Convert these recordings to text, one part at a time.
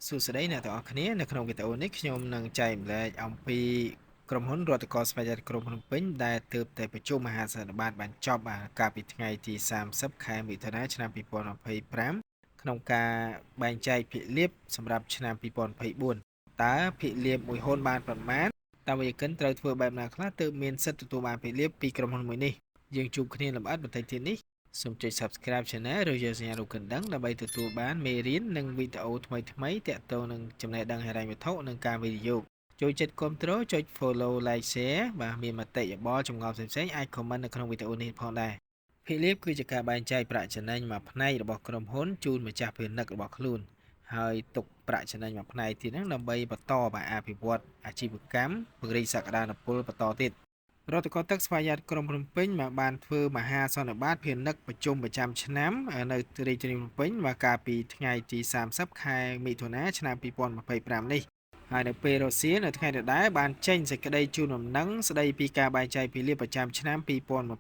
សួស្តីអ្នកទាំងអស់គ្នានៅក្នុងវីដេអូនេះខ្ញុំនឹងចែកម្លែកអំពីក្រុមហ៊ុនរដ្ឋកោស្វ័យយ័តក្រុងភ្នំពេញដែលទើបតែប្រជុំមហាសន្និបាតបានចប់កាលពីថ្ងៃទី30ខែមិថុនាឆ្នាំ2025ក្នុងការបែងចែកភាគលាភសម្រាប់ឆ្នាំ2024តើភាគលាភមួយហ៊ុនបានប៉ុន្មានតើវិយាកិនត្រូវធ្វើបែបណាខ្លះទើបមានសិទ្ធិទទួលបានភាគលាភពីក្រុមហ៊ុនមួយនេះយើងជួបគ្នាលម្អិតបន្តិចទៀតនេះសូមចុច Subscribe Channel ឬយកសញ្ញារូបកណ្ដឹងដើម្បីទទួលបានមេរៀននិងវីដេអូថ្មីៗទាក់ទងនឹងចំណេះដឹងហិរញ្ញវត្ថុនិងការវិនិយោគចូលចិត្តគាំទ្រចុច Follow Like Share បាទមានមតិយោបល់ចម្ងល់ផ្សេងៗអាច Comment នៅក្នុងវីដេអូនេះផងដែរភាគលាភគឺជាការបែងចែកប្រាក់ចំណេញមួយផ្នែករបស់ក្រុមហ៊ុនជូនម្ចាស់ពាណិជ្ជរបស់ខ្លួនហើយទុកប្រាក់ចំណេញមួយផ្នែកទៀតហ្នឹងដើម្បីបន្តអភិវឌ្ឍអាជីវកម្មពង្រីកសក្តានុពលបន្តទៀតរដ្ឋកោទឹកស្វយ័តក្រុងភ្នំពេញបានធ្វើមហាសន្និបាតភាណិកប្រជុំប្រចាំឆ្នាំនៅរាជធានីភ្នំពេញកាលពីថ្ងៃទី30ខែមិថុនាឆ្នាំ2025នេះហើយនៅពេលរសៀលនៅថ្ងៃដដែលបានចេញសេចក្តីជូនដំណឹងស្តីពីការបែងចែកភាគលាភប្រចាំឆ្នាំ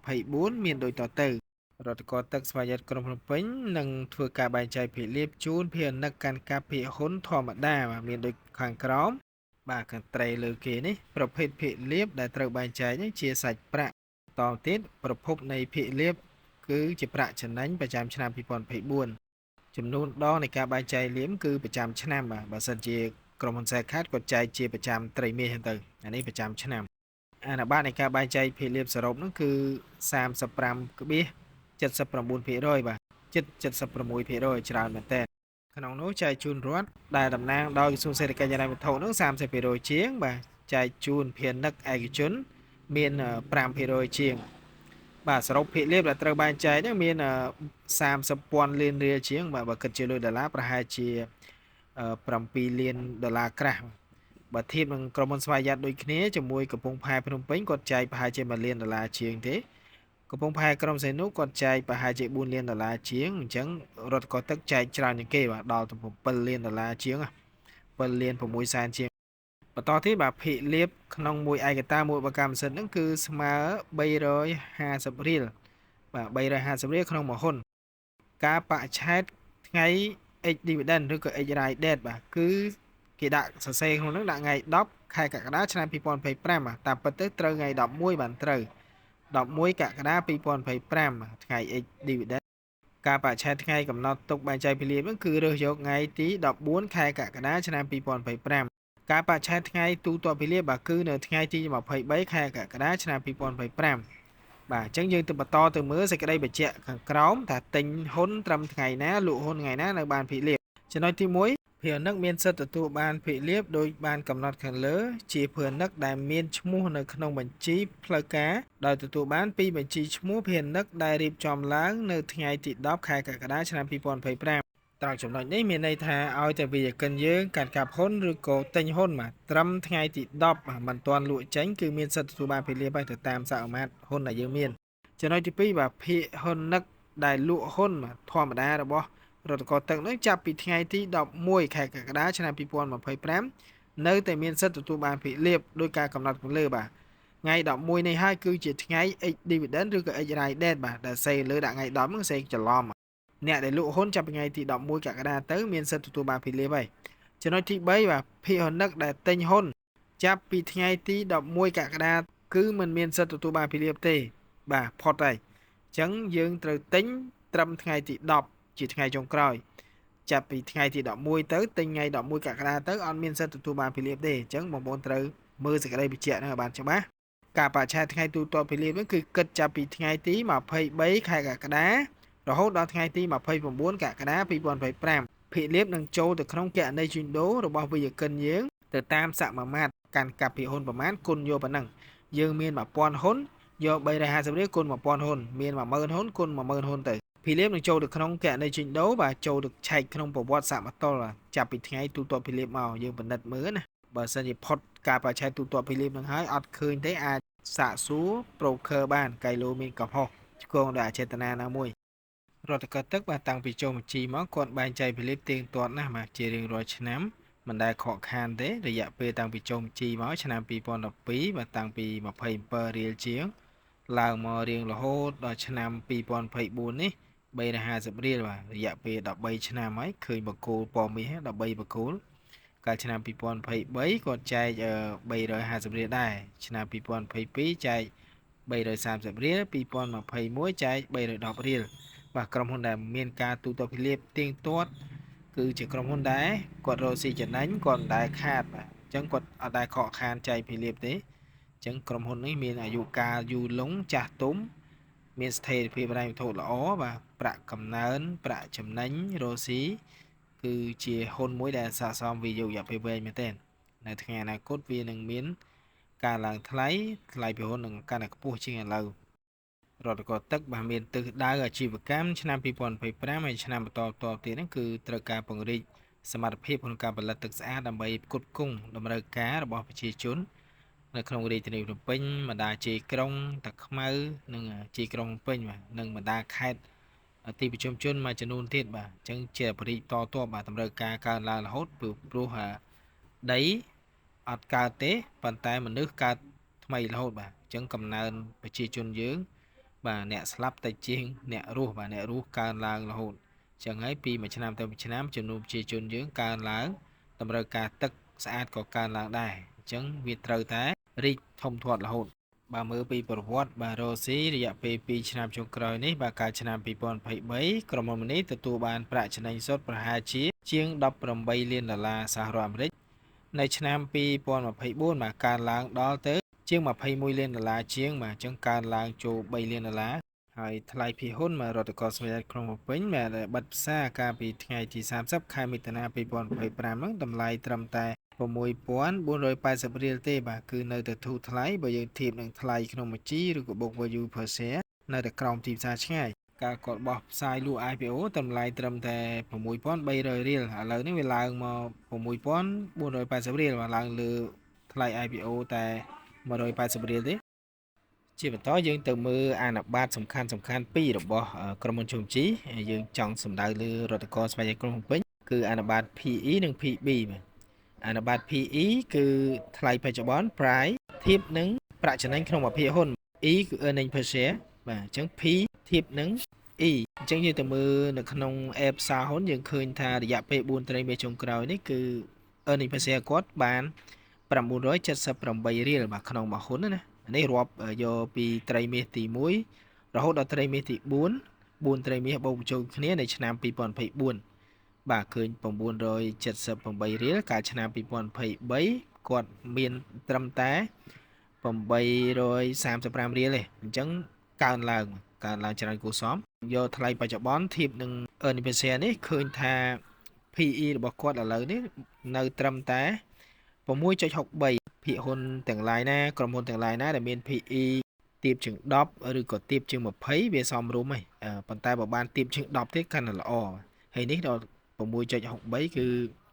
2024មានដូចតទៅរដ្ឋកោទឹកស្វយ័តក្រុងភ្នំពេញនឹងធ្វើការបែងចែកភាគលាភជូនភាណិកកាន់កាប់ភាគហ៊ុនធម្មតាមានដូចខាងក្រោមបាទកន្ត្រីលើគេនេះប្រភេទភាគលាភដែលត្រូវបែងចែកនេះជាសាច់ប្រាក់តទៀតប្រភពនៃភាគលាភគឺជាប្រាក់ចំណេញប្រចាំឆ្នាំ2024ចំនួនដងនៃការបែងចែកលាភគឺប្រចាំឆ្នាំបើសិនជាក្រុមហ៊ុន Share Card គាត់ចែកជាប្រចាំត្រីមាសហ្នឹងទៅអានេះប្រចាំឆ្នាំអានប័តនៃការបែងចែកភាគលាភសរុបហ្នឹងគឺ 35.79% បាទជិត 76% ច្រើនមែនតើក្នុងនោះចែកជូនរដ្ឋដែលតំណាងដោយក្រសួងសេដ្ឋកិច្ចហិរញ្ញវត្ថុនោះ 30% ជាងបាទចែកជូនភាណិកឯកជនមាន 5% ជាងបាទសរុបភាគលាភដែលត្រូវបែងចែកហ្នឹងមាន30,000 លានរៀលជាងបាទបើគិតជាលុយដុល្លារប្រហែលជា7 លានដុល្លារក្រាស់បើធៀបនឹងក្រុមហ៊ុនស្វ័យយ័តដូចគ្នាជាមួយកំពង់ផែភ្នំពេញគាត់ចែកប្រហែលជា1 លានដុល្លារជាងទេកំពង់ផែក្រុងសីហនុគាត់ចែកប្រហែលជា4 លានដុល្លារជាងអញ្ចឹងរដ្ឋកោទឹកចែកច្រើនជាងគេបាទដល់ទៅ7 លានដុល្លារជាង7 លាន 6 សែនជាងបន្តទៀតបាទភាគលាភក្នុងមួយឯកតាមួយបកម្មសិទ្ធិហ្នឹងគឺស្មើ350រៀលបាទ350រៀលក្នុងមួយហ៊ុនការបច្ឆេទថ្ងៃ X dividend ឬក៏ X dividend បាទគឺគេដាក់សរសេរក្នុងហ្នឹងដាក់ថ្ងៃ10ខែកក្កដាឆ្នាំ2025បាទតាមពិតទៅត្រូវថ្ងៃ11បានត្រូវ11កក្កដា2025ថ្ងៃ X dividend ការបច្ឆេទថ្ងៃកំណត់ទុកបែងចែកភាគលាភហ្នឹងគឺរើសយកថ្ងៃទី14ខែកក្កដាឆ្នាំ2025ការបច្ឆេទថ្ងៃទូទាត់ភាគលាភបាទគឺនៅថ្ងៃទី23ខែកក្កដាឆ្នាំ2025បាទអញ្ចឹងយើងទៅបន្តទៅមើលសេចក្តីបញ្ជាក់ខាងក្រោមថាទិញហ៊ុនត្រឹមថ្ងៃណាលក់ហ៊ុនថ្ងៃណានៅបានភាគលាភចំណុចទី1ភាគនិកមានសិទ្ធិទទួលបានភាគលាភដោយបានកំណត់ខាងលើជាភាគនិកដែលមានឈ្មោះនៅក្នុងបញ្ជីផ្លូវការដោយទទួលបានពីបញ្ជីឈ្មោះភាគនិកដែលរៀបចំឡើងនៅថ្ងៃទី10ខែកក្កដាឆ្នាំ2025ត្រង់ចំណុចនេះមានន័យថាឲ្យតែវិយាកិនយើងកាន់កាប់ហ៊ុនឬក៏ទិញហ៊ុនបាទត្រឹមថ្ងៃទី10មិនទាន់លក់ចេញគឺមានសិទ្ធិទទួលបានភាគលាភទៅតាមសមាមាត្រហ៊ុនដែលយើងមានចំណុចទី2បាទភាគហ៊ុននិកដែលលក់ហ៊ុនធម្មតារបស់រដ្ឋកោទឹកនឹងចាប់ពីថ្ងៃទី11ខែកក្កដាឆ្នាំ2025នៅតែមានសិទ្ធិទទួលបានភាគលាភដោយការកំណត់ខាងលើបាទថ្ងៃ11នេះហើយគឺជាថ្ងៃ X dividend ឬក៏ X dividend បាទដែលសេលើដាក់ថ្ងៃ10ហ្នឹងសេច្រឡំអ្នកដែលលក់ហ៊ុនចាប់ពីថ្ងៃទី11កក្កដាទៅមានសិទ្ធិទទួលបានភាគលាភហើយចំណុចទី3បាទភាគហ៊ុននិកដែលទិញហ៊ុនចាប់ពីថ្ងៃទី11កក្កដាគឺមិនមានសិទ្ធិទទួលបានភាគលាភទេបាទផុតហើយអញ្ចឹងយើងត្រូវទិញត្រឹមថ្ងៃទី10ជាថ្ងៃចុងក្រោយចាប់ពីថ្ងៃទី11ទៅទិញថ្ងៃ11កក្កដាទៅអត់មានសិទ្ធិទទួលបានភាគលាភទេអញ្ចឹងបងប្អូនត្រូវមើលសេចក្តីបញ្ជាក់ហ្នឹងឲ្យបានច្បាស់ការបច្ឆេទថ្ងៃទូទាត់ភាគលាភហ្នឹងគឺគិតចាប់ពីថ្ងៃទី23ខែកក្កដារហូតដល់ថ្ងៃទី29កក្កដា2025ភាគលាភនឹងចូលទៅក្នុងគណនីជួញដូររបស់វិយាកិនយើងទៅតាមសមាមាត្រកាន់កាប់ភាគហ៊ុនប្រមាណគុណយកប៉ុណ្ណឹងយើងមាន1000ហ៊ុនយក350រៀលគុណ1000ហ៊ុនមាន10000ហ៊ុនគុណ10000ហ៊ុនទៅភាគលាភនឹងចូលទៅក្នុងគណនីជួញដូរបាទចូលទៅឆែកក្នុងប្រវត្តិសមតុល្យចាប់ពីថ្ងៃទូទាត់ភាគលាភមកយើងពិនិត្យមើលណាបើសិនជាផុតការបច្ឆេទទូទាត់ភាគលាភនឹងហើយអត់ឃើញទេអាចសាកសួរ broker បានកៃឡូមានកំហុសឆ្គងដោយអចេតនាណាមួយរដ្ឋកោទឹកបាទតាំងពីចូលបញ្ជីមកគាត់បែងចែកភាគលាភទៀងទាត់ណាស់បាទជារៀងរាល់ឆ្នាំមិនដែលខកខានទេរយៈពេលតាំងពីចូលបញ្ជីមកឆ្នាំ2012បាទតាំងពី27រៀលជាងឡើងមករៀងរហូតដល់ឆ្នាំ2024នេះ 350រៀលបាទរយៈពេល13ឆ្នាំហើយឃើញបកគោលពណ៌មាស13បកគោលកាលឆ្នាំ2023គាត់ចែក350រៀលដែរឆ្នាំ2022ចែក330រៀល2021ចែក310រៀលបាទក្រុមហ៊ុនដែលមានការទូទាត់ភាលាទៀងទាត់គឺជាក្រុមហ៊ុនដែរគាត់រកស៊ីចំណេញគាត់មិនដែលខាតបាទអញ្ចឹងគាត់អត់ដែលខកខានចែកភាលាទេអញ្ចឹងក្រុមហ៊ុននេះមានអាយុកាលយូរលង់ចាស់ទុំមានស្ថិរភាពហិរញ្ញវត្ថុល្អបាទប្រាក់កំណើនប្រាក់ចំណេញរកស៊ីគឺជាហ៊ុនមួយដែលស័ក្តិសមវាយករយៈពេលវែងមែនទែននៅថ្ងៃអនាគតវានឹងមានការឡើងថ្លៃពីហ៊ុននឹងកាន់តែខ្ពស់ជាងឥឡូវរដ្ឋកោទឹកបាទមានទិសដៅអាជីវកម្មឆ្នាំ2025ហើយឆ្នាំបន្តទៀតហ្នឹងគឺត្រូវការពង្រីកសមត្ថភាពក្នុងការផលិតទឹកស្អាតដើម្បីផ្គត់ផ្គង់តម្រូវការរបស់ប្រជាជននៅក្នុងរាជធានីភ្នំពេញបណ្ដាជាយក្រុងតាខ្មៅនិងជាយក្រុងភ្នំពេញបាទនិងបណ្ដាខេត្តទីប្រជុំជនមួយចំនួនទៀតបាទអញ្ចឹងជាបរិយាតតបាទតម្រូវការកើនឡើងរហូតព្រោះដីអត់កើតទេប៉ុន្តែមនុស្សកើតថ្មីរហូតបាទអញ្ចឹងកំណើនប្រជាជនយើងបាទអ្នកស្លាប់តិចជាងអ្នករស់បាទអ្នករស់កើនឡើងរហូតអញ្ចឹងហើយពីមួយឆ្នាំទៅមួយឆ្នាំចំនួនប្រជាជនយើងកើនឡើងតម្រូវការទឹកស្អាតក៏កើនឡើងដែរអញ្ចឹងវាត្រូវតែរីកធំធាត់រហូតបាទមើលពីប្រវត្តិបាទរ៉ូស៊ីរយៈពេល2ឆ្នាំចុងក្រោយនេះបាទកាលឆ្នាំ2023ក្រុមហ៊ុននេះទទួលបានប្រាក់ចំណេញសុទ្ធប្រហែលជាង18លានដុល្លារសហរដ្ឋអាមេរិកនៅឆ្នាំ2024បាទកើនឡើងដល់ទៅជាង21លានដុល្លារជាងបាទអញ្ចឹងកើនឡើងចូល3លានដុល្លារហើយថ្លៃភាគហ៊ុនបាទរដ្ឋកោស្មេតក្រុងភ្នំពេញបាទបិទផ្សារកាលពីថ្ងៃទី30ខែមិថុនា2025ហ្នឹងតម្លៃត្រឹមតែ6480រៀលទេបាទគឺនៅតែធូរថ្លៃបើយើងធៀបនឹងថ្លៃក្នុងមួយជីឬក៏ book value per share នៅតែក្រោមទីផ្សារឆ្ងាយការគាត់បោះផ្សាយលក់ IPO តម្លៃត្រឹមតែ6300រៀលឥឡូវនេះវាឡើងមក6480រៀលបាទឡើងលើថ្លៃ IPO តែ180រៀលទេជាបន្តយើងទៅមើលអាណប័តសំខាន់ពីររបស់ក្រុមហ៊ុនជុំជីយើងចង់សម្ដៅលើរដ្ឋកោស្វ័យក្រុងភ្នំពេញគឺអាណប័ត PE និង PB បាទអាណប័ត PE គឺថ្លៃបច្ចុប្បន្ន price ធៀបនឹងប្រាក់ចំណេញក្នុងមួយភាគហ៊ុន E គឺ earning per share បាទអញ្ចឹង P ធៀបនឹង E អញ្ចឹងយើងទៅមើលនៅក្នុង app ផ្សារហ៊ុនយើងឃើញថារយៈពេល4ត្រីមាសចុងក្រោយនេះគឺ earning per share គាត់បាន978រៀលបាទក្នុងមួយហ៊ុនណានេះរាប់យកពីត្រីមាសទី1រហូតដល់ត្រីមាសទី4ត្រីមាសបូកបញ្ចូលគ្នានៅឆ្នាំ2024បាទឃើញ978រៀលកាលឆ្នាំ2023គាត់មានត្រឹមតែ835រៀលទេអញ្ចឹងកើនឡើងច្រើនគួរសមយកថ្លៃបច្ចុប្បន្នធៀបនឹង earning per share នេះឃើញថា PE របស់គាត់ឥឡូវនេះនៅត្រឹមតែ6.63 ភាគហ៊ុនទាំងឡាយណាក្រុមហ៊ុនទាំងឡាយណាដែលមាន PE ទាបជាង10ឬក៏ទាបជាង20វាសមរម្យហើយប៉ុន្តែបើបានទាបជាង10ទេកាន់តែល្អហើយនេះដល់6.63គឺ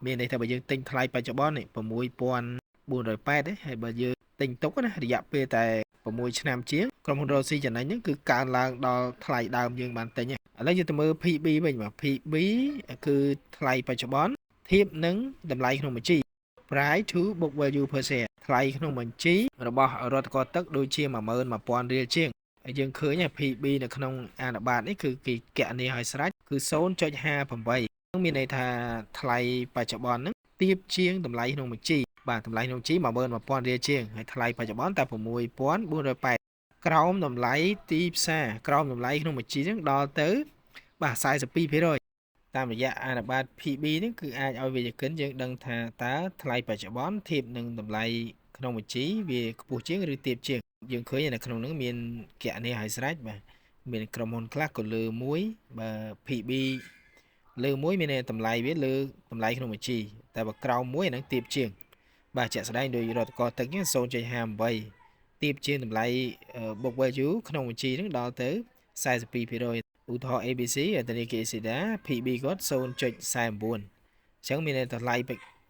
មានន័យថាបើយើងទិញថ្លៃបច្ចុប្បន្ននេះ6480ទេហើយបើយើងទិញទុកណារយៈពេលតែ6ឆ្នាំជាងក្រុមហ៊ុនរ៉ូស៊ីចំណេញហ្នឹងគឺកើនឡើងដល់ថ្លៃដើមយើងបានទិញឥឡូវយើងទៅមើល PB វិញបាទ PB គឺថ្លៃបច្ចុប្បន្នធៀបនឹងតម្លៃក្នុងមួយជី price to book value per share ថ្លៃក្នុងបញ្ជីរបស់រដ្ឋកោទឹកដូចជា11000រៀលជាងហើយយើងឃើញ PB នៅក្នុងអាណប័តនេះគឺគេគណនាឲ្យស្រេចគឺ 0.58 មានន័យថាថ្លៃបច្ចុប្បន្នហ្នឹងទាបជាងតម្លៃក្នុងបញ្ជីបាទតម្លៃក្នុងជី11000រៀលជាងហើយថ្លៃបច្ចុប្បន្នតែ6480ក្រោមតម្លៃទីផ្សារក្រោមតម្លៃក្នុងបញ្ជីហ្នឹងដល់ទៅបាទ42%តាមរយៈអាណប័ត PB នេះគឺអាចឲ្យវិជ្ជកិនយើងដឹងថាតើថ្លៃបច្ចុប្បន្នធៀបនឹងតម្លៃក្នុងបញ្ជីវាខ្ពស់ជាងឬទាបជាងយើងឃើញនៅក្នុងហ្នឹងមានគណនាឲ្យស្រេចបាទមានក្រុមហ៊ុនខ្លះក៏លើមួយបើ PB លើមួយមានតម្លៃវាលើតម្លៃក្នុងបញ្ជីតែបើក្រោមមួយអាហ្នឹងទាបជាងបាទជាក់ស្ដែងដោយរដ្ឋកោទឹកនេះ 0.58 ទាបជាងតម្លៃ book value ក្នុងបញ្ជីហ្នឹងដល់ទៅ42%ឧទាហរណ៍ ABC ធនាគារ Exida PB គាត់ 0.49 អញ្ចឹងមានតម្លៃ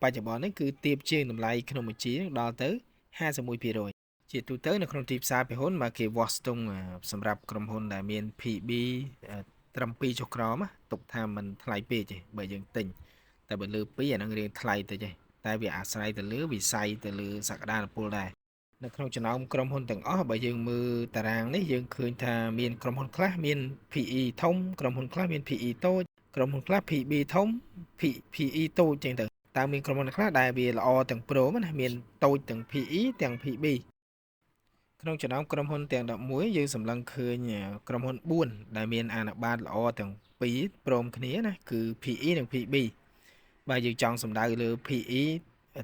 បច្ចុប្បន្ននេះគឺទាបជាងតម្លៃក្នុងបញ្ជីហ្នឹងដល់ទៅ51%ជាទូទៅនៅក្នុងទីផ្សារភាគហ៊ុនមកគេវាស់ស្ទង់សម្រាប់ក្រុមហ៊ុនដែលមាន PB ត្រឹម2ចុះក្រោមទុកថាมันថ្លៃពេកទេបើយើងទិញតែបើលើ2អាហ្នឹងរៀងថ្លៃតិចទេតែវាអាស្រ័យទៅលើវិស័យទៅលើសក្តានុពលដែរ នៅក្នុងចំណោមក្រុមហ៊ុនទាំងអស់បើយើងមើលតារាងនេះយើងឃើញថាមានក្រុមហ៊ុនខ្លះមាន PE ធំក្រុមហ៊ុនខ្លះមាន PE តូចក្រុមហ៊ុនខ្លះ PB ធំ PE តូចចឹងទៅតើមានក្រុមហ៊ុនខ្លះដែលវាល្អទាំងព្រមណាមានតូចទាំង PE ទាំង PB ក្នុងចំណោមក្រុមហ៊ុនទាំង11យើងសម្លឹងឃើញក្រុមហ៊ុន4ដែលមានអាណិបាតល្អទាំងពីរព្រមគ្នាណាគឺ PE និង PB បើយើងចង់សំដៅលើ PE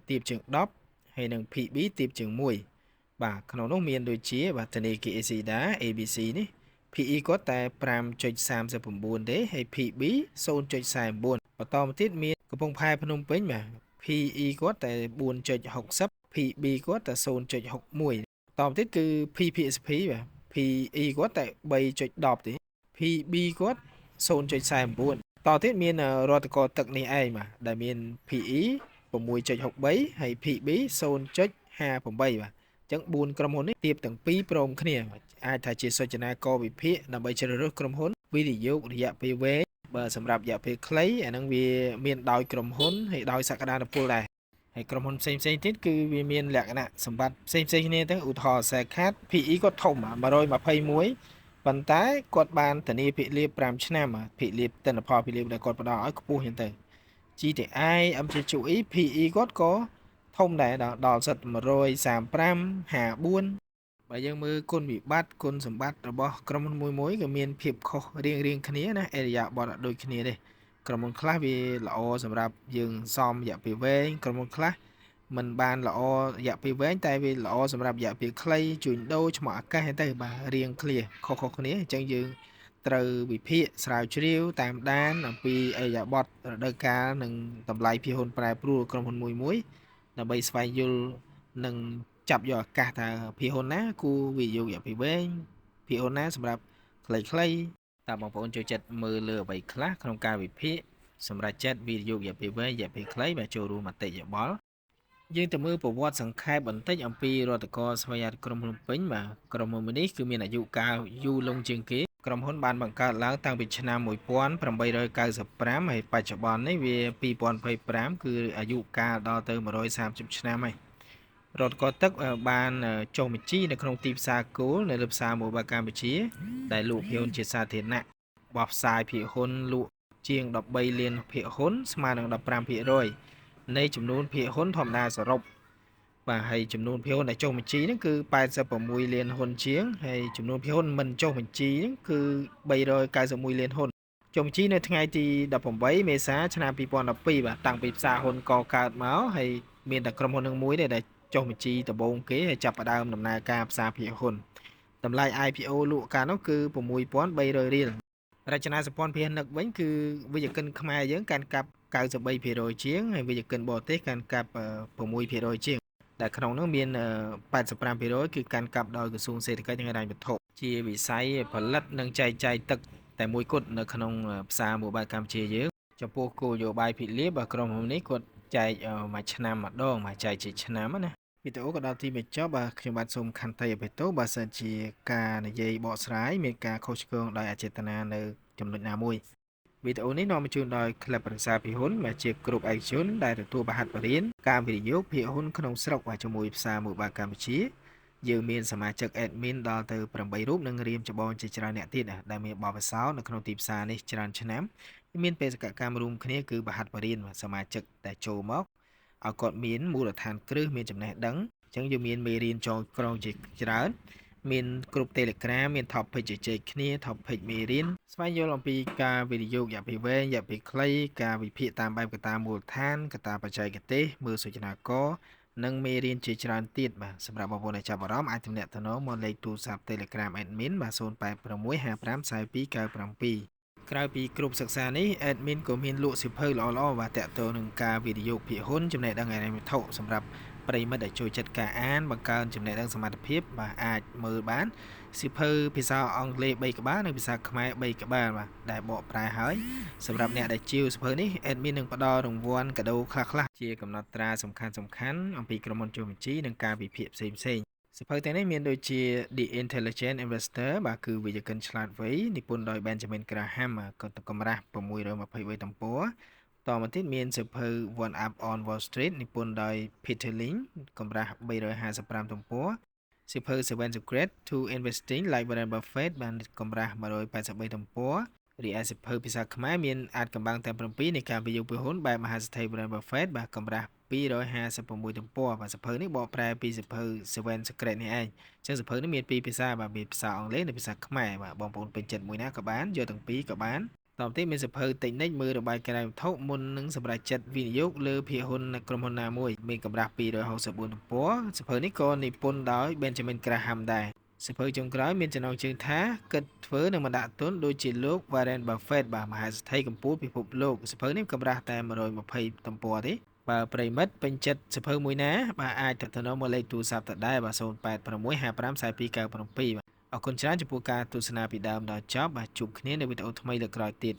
ទាបជាង10ហើយនិង PB ទាបជាង1បាទក្នុងនោះមានដូចជាបាទធនាគារ Exida ABC នេះ PE គាត់តែ 5.39 ទេហើយ PB 0.44បន្តមកទៀតមានកំពង់ផែភ្នំពេញបាទ PE គាត់តែ 4.60 PB គាត់តែ 0.61តមកទៀតគឺ PPSP បាទ PE គាត់តែ 3.10 ទេ PB គាត់ 0.49តទៀតមានរដ្ឋកោទឹកនេះឯងបាទដែលមាន PE 6.63ហើយ PB 0.58បាទចឹង4ក្រុមហ៊ុននេះទៀបទាំងពីរព្រមគ្នាអាចថាជាសុចនាករវិភាគដើម្បីជ្រើសរើសក្រុមហ៊ុនវិនិយោគរយៈពេលវែងបើសម្រាប់រយៈពេលខ្លីអានឹងវាមានដោយក្រុមហ៊ុនហើយដោយសក្តានុពលដែរហើយក្រុមហ៊ុនផ្សេងទៀតគឺវាមានលក្ខណៈសម្បត្តិផ្សេងគ្នាទៅឧទាហរណ៍ Secat PE គាត់ធំ121ប៉ុន្តែគាត់បានធានាភាគលាភ5ឆ្នាំភាគលាភទិន្នផលភាគលាភដែលគាត់ផ្ដល់ឲ្យខ្ពស់ចឹងទៅ GTI MJCUE PE គាត់ក៏ធំដែរដល់សិត135 54បើយើងមើលគុណវិបត្តិគុណសម្បត្តិរបស់ក្រុមហ៊ុនមួយក៏មានភាពខុសរៀងគ្នាណាអេរិយាបថអត់ដូចគ្នាទេក្រុមហ៊ុនខ្លះវាល្អសម្រាប់យើងសមរយៈពេលវែងក្រុមហ៊ុនខ្លះมันបានល្អរយៈពេលវែងតែវាល្អសម្រាប់រយៈពេលខ្លីជួញដូរឈ្មោះអាកាសទៅបាទរៀងឃ្លាខុសគ្នាអញ្ចឹងយើងត្រូវវិភាគស្រាវជ្រាវតាមដានអំពីអេរិយាបថរដូវកាលនិងតម្លៃភាគហ៊ុនប្រែប្រួលក្រុមហ៊ុនមួយដើម្បីស្វែងយល់និងចាប់យកឱកាសថាភាគហ៊ុនណាគួរវិនិយោគរយៈពេលវែងភាគហ៊ុនណាសម្រាប់ខ្លីៗតើបងប្អូនចូលចិត្តមើលលើអ្វីខ្លះក្នុងការវិភាគសម្រាប់ចិត្តវិនិយោគរយៈពេលវែងរយៈពេលខ្លីបាទចូលរួមមតិយោបល់យើងទៅមើលប្រវត្តិសង្ខេបបន្តិចអំពីរដ្ឋករស្វ័យអត្តក្រុមហ៊ុនពេញបាទក្រុមហ៊ុននេះគឺមានអាយុកាលយូរលង់ជាងគេក្រុមហ៊ុនបានបង្កើតឡើងតាំងពីឆ្នាំ1895ហើយបច្ចុប្បន្ននេះវា2025គឺអាយុកាលដល់ទៅ130ឆ្នាំហើយរដ្ឋកោទឹកបានចុះបញ្ជីនៅក្នុងទីផ្សារគោលនៅលើផ្សារ Mobile កម្ពុជាដែលលក់ភាគហ៊ុនជាសាធារណៈបោះផ្សាយភាគហ៊ុនលក់ជាង13លានភាគហ៊ុនស្មើនឹង 15% នៃចំនួនភាគហ៊ុនធម្មតាសរុបបាទហើយចំនួនភាគហ៊ុនដែលចុះបញ្ជីហ្នឹងគឺ86លានហ៊ុនជាងហើយចំនួនភាគហ៊ុនមិនចុះបញ្ជីហ្នឹងគឺ391លានហ៊ុនចុះបញ្ជីនៅថ្ងៃទី18មេសាឆ្នាំ2012បាទតាំងពីផ្សារហ៊ុនកកើតមកហើយមានតែក្រុមហ៊ុននឹងមួយទេដែលចុះបញ្ជីដំបូងគេហើយចាប់ផ្ដើមដំណើរការផ្សារភាគហ៊ុនតម្លៃ IPO លក់កាលនោះគឺ6300រៀលរចនាសម្ព័ន្ធភាគនឹកវិញគឺវិជ្ជកិនខ្មែរយើងកាន់កាប់93%ជាងហើយវិជ្ជកិនបរទេសកាន់កាប់6%ជាងដែលក្នុងនោះមាន85%គឺកាន់កាប់ដោយក្រសួងសេដ្ឋកិច្ចនិងហិរញ្ញវត្ថុជាវិស័យផលិតនិងចែកចាយទឹកតែមួយគត់នៅក្នុងផ្សារ Mobile កម្ពុជាយើងចំពោះគោលនយោបាយភាគលាភរបស់ក្រុមហ៊ុននេះគាត់ចែកមួយឆ្នាំម្ដងមកចែកជាឆ្នាំណាវីដេអូក៏ដល់ទីបញ្ចប់បាទខ្ញុំបាទសូមខន្តីអភ័យទោសបើសិនជាការនិយាយបកស្រាយមានការខុសឆ្គងដោយអចេតនានៅចំណុចណាមួយវីដេអូនេះនាំមកជូនដោយក្លឹបប្រឹក្សាភាគហ៊ុនដែលជាគ្រប់ឯកជនដែលទទួលបរិញ្ញាបត្រការវិនិយោគភាគហ៊ុនក្នុងស្រុកជាមួយផ្សារ Mobile កម្ពុជាយើងមានសមាជិក admin ដល់ទៅ8រូបនិងរៀមច្បងជាច្រើនអ្នកទៀតដែលមានបទពិសោធន៍នៅក្នុងទីផ្សារនេះច្រើនឆ្នាំមានបេសកកម្មរួមគ្នាគឺបរិញ្ញាបត្រសមាជិកដែលចូលមកឲ្យគាត់មានមូលដ្ឋានគ្រឹះមានចំណេះដឹងអញ្ចឹងយើងមានមេរៀនចងក្រងជាច្រើនមានគ្រប់ Telegram មាន topic ជជែកគ្នា topic មេរៀនស្វែងយល់អំពីការវិនិយោគរយៈពេលវែងរយៈពេលខ្លីការវិភាគតាមបែបកត្តាមូលដ្ឋានកត្តាបច្ចេកទេសមើលសូចនាករនិងមេរៀនជាច្រើនទៀតបាទសម្រាប់បងប្អូនដែលចាប់អារម្មណ៍អាចទំនាក់ទំនងមកលេខទូរស័ព្ទ Telegram admin បាទ0866554297ក្រៅពីគ្រប់សិក្សានេះ admin ក៏មានលក់សៀវភៅល្អៗបាទតាក់ទងនឹងការវិនិយោគភាគហ៊ុនចំណេះដឹងហិរញ្ញវត្ថុសម្រាប់ប្រិមិត្តដែលចូលចិត្តការអានបង្កើនចំណេះដឹងសមត្ថភាពបាទអាចមើលបានសៀវភៅភាសាអង់គ្លេស3ក្បាលនិងភាសាខ្មែរ3ក្បាលបាទដែលបកប្រែហើយសម្រាប់អ្នកដែលជាវសៀវភៅនេះ admin នឹងផ្ដល់រង្វាន់កាដូខ្លះៗជាកំណត់ត្រាសំខាន់អំពីក្រុមហ៊ុនចុះបញ្ជីនិងការវិភាគផ្សេងសៀវភៅទាំងនេះមានដូចជា The Intelligent Investor បាទគឺវិជ្ជកិនឆ្លាតវៃនិពន្ធដោយ Benjamin Graham កម្រាស់623ទំព័រ តមកទៀតមានសៀវភៅ One Up on Wall Street និពន្ធដោយ Peter Lynch កម្រាស់355ទំព័រសៀវភៅ Seven Secrets to Investing Like Warren Buffett បានកម្រាស់183ទំព័ររីឯសៀវភៅភាសាខ្មែរមានអាចកំបាំងទាំង7នៃការវិនិយោគពីហ៊ុនបែបមហាសេដ្ឋី Warren Buffett បាទកម្រាស់256ទំព័របាទសៀវភៅនេះបកប្រែពីសៀវភៅ Seven Secrets នេះឯងអញ្ចឹងសៀវភៅនេះមានពីរភាសាបាទមានភាសាអង់គ្លេសនិងភាសាខ្មែរបាទបងប្អូនពេញចិត្តមួយណាក៏បានយកទាំងពីរក៏បានតទៅទៀតមានសៀវភៅ Technique មើលរបាយការណ៍វត្ថុមុននឹងសម្រេចចិត្តវិនិយោគលើភាគហ៊ុនក្រុមហ៊ុនណាមួយមានកម្រាស់264ទំព័រសៀវភៅនេះក៏និពន្ធដោយ Benjamin Graham ដែរសៀវភៅចុងក្រោយមានចំណងជើងថាគិតធ្វើនិងមិនដាក់ទុនដូចជាលោក Warren Buffett បាទមហាសេដ្ឋីកំពូលពិភពលោកសៀវភៅនេះកម្រាស់តែ120ទំព័រទេបើប្រិមិត្តពេញចិត្តសៀវភៅមួយណាបាទអាចទៅតាមមកលេខទូរស័ព្ទដដែលបាទ0866554297បាទអរគុណច្រើនចំពោះការទស្សនាពីដើមដល់ចប់បាទជួបគ្នានៅវីដេអូថ្មីលើកក្រោយទៀត